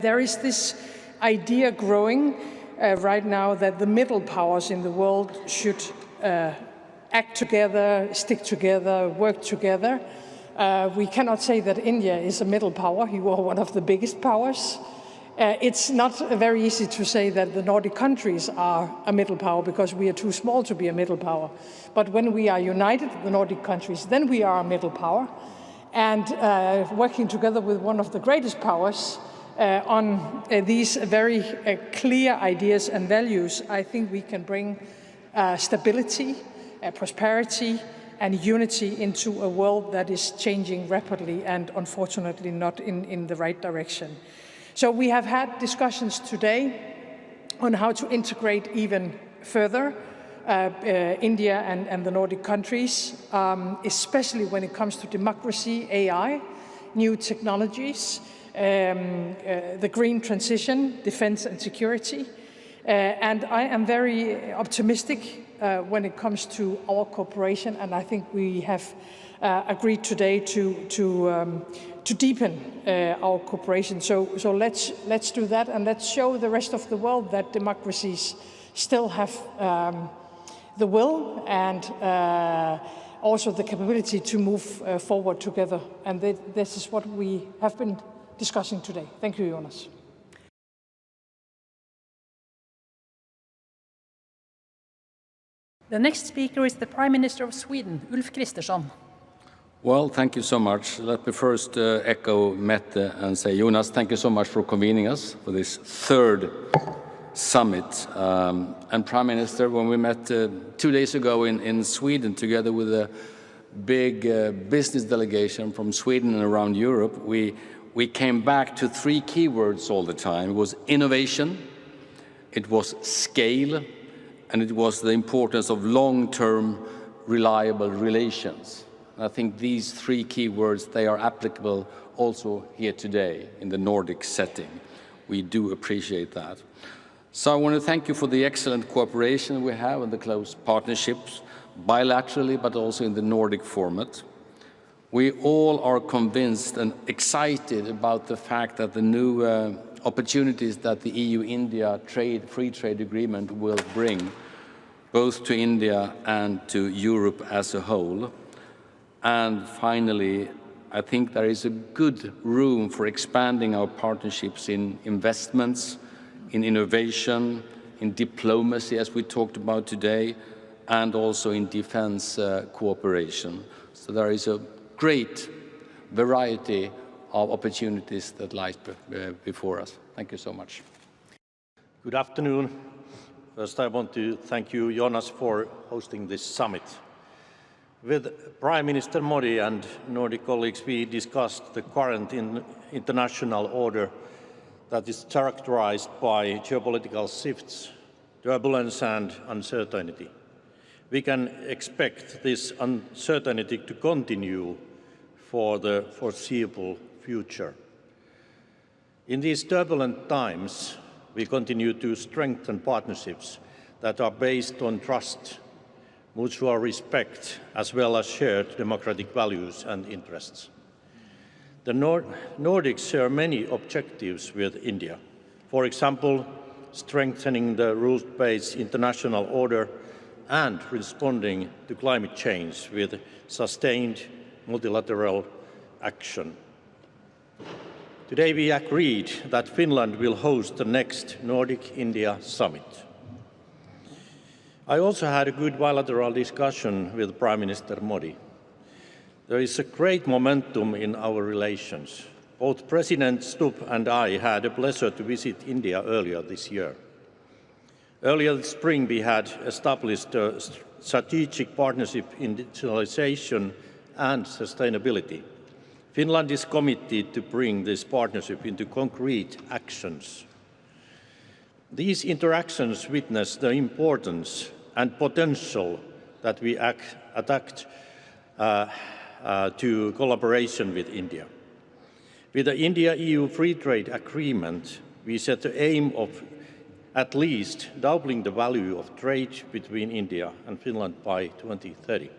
There is this idea growing right now that the middle powers in the world should act together, stick together, work together. We cannot say that India is a middle power. You are one of the biggest powers. It's not very easy to say that the Nordic countries are a middle power because we are too small to be a middle power. But when we are united, the Nordic countries, then we are a middle power. And working together with one of the greatest powers on these very clear ideas and values, I think we can bring stability, prosperity and unity into a world that is changing rapidly and unfortunately not in the right direction. So we have had discussions today on how to integrate even further India and the Nordic countries, especially when it comes to democracy, AI, new technologies, the green transition, defense and security. And I am very optimistic when it comes to our cooperation, and I think we have agreed today to deepen our cooperation. So let's do that, and let's show the rest of the world that democracies still have the will and also the capability to move forward together. And this is what we have been discussing today. Thank you, Jonas. The next speaker is the Prime Minister of Sweden, Ulf Kristersson. Well, thank you so much. Let me first echo Mette and say, Jonas, thank you so much for convening us for this third summit. And Prime Minister, when we met 2 days ago in Sweden together with a big business delegation from Sweden and around Europe, we came back to 3 keywords all the time. It was innovation, it was scale, and it was the importance of long-term, reliable relations. And I think these 3 keywords, they are applicable also here today in the Nordic setting. We do appreciate that. So I want to thank you for the excellent cooperation we have and the close partnerships, bilaterally, but also in the Nordic format. We all are convinced and excited about the fact that the new opportunities that the EU-India free trade agreement will bring, both to India and to Europe as a whole. And finally, I think there is a good room for expanding our partnerships in investments, in innovation, in diplomacy, as we talked about today, and also in defense cooperation. So there is a great variety of opportunities that lies before us. Thank you so much. Good afternoon. First, I want to thank you, Jonas, for hosting this summit. With Prime Minister Modi and Nordic colleagues, we discussed the current international order that is characterized by geopolitical shifts, turbulence and uncertainty. We can expect this uncertainty to continue for the foreseeable future. In these turbulent times, we continue to strengthen partnerships that are based on trust, mutual respect, as well as shared democratic values and interests. The Nordics share many objectives with India. For example, strengthening the rules-based international order and responding to climate change with sustained multilateral action. Today we agreed that Finland will host the next Nordic-India summit. I also had a good bilateral discussion with Prime Minister Modi. There is a great momentum in our relations. Both President Stubb and I had a pleasure to visit India earlier this year. Earlier this spring, we had established a strategic partnership in digitalization and sustainability. Finland is committed to bring this partnership into concrete actions. These interactions witness the importance and potential that we attach to collaboration with India. With the India-EU Free Trade Agreement, we set the aim of at least doubling the value of trade between India and Finland by 2030.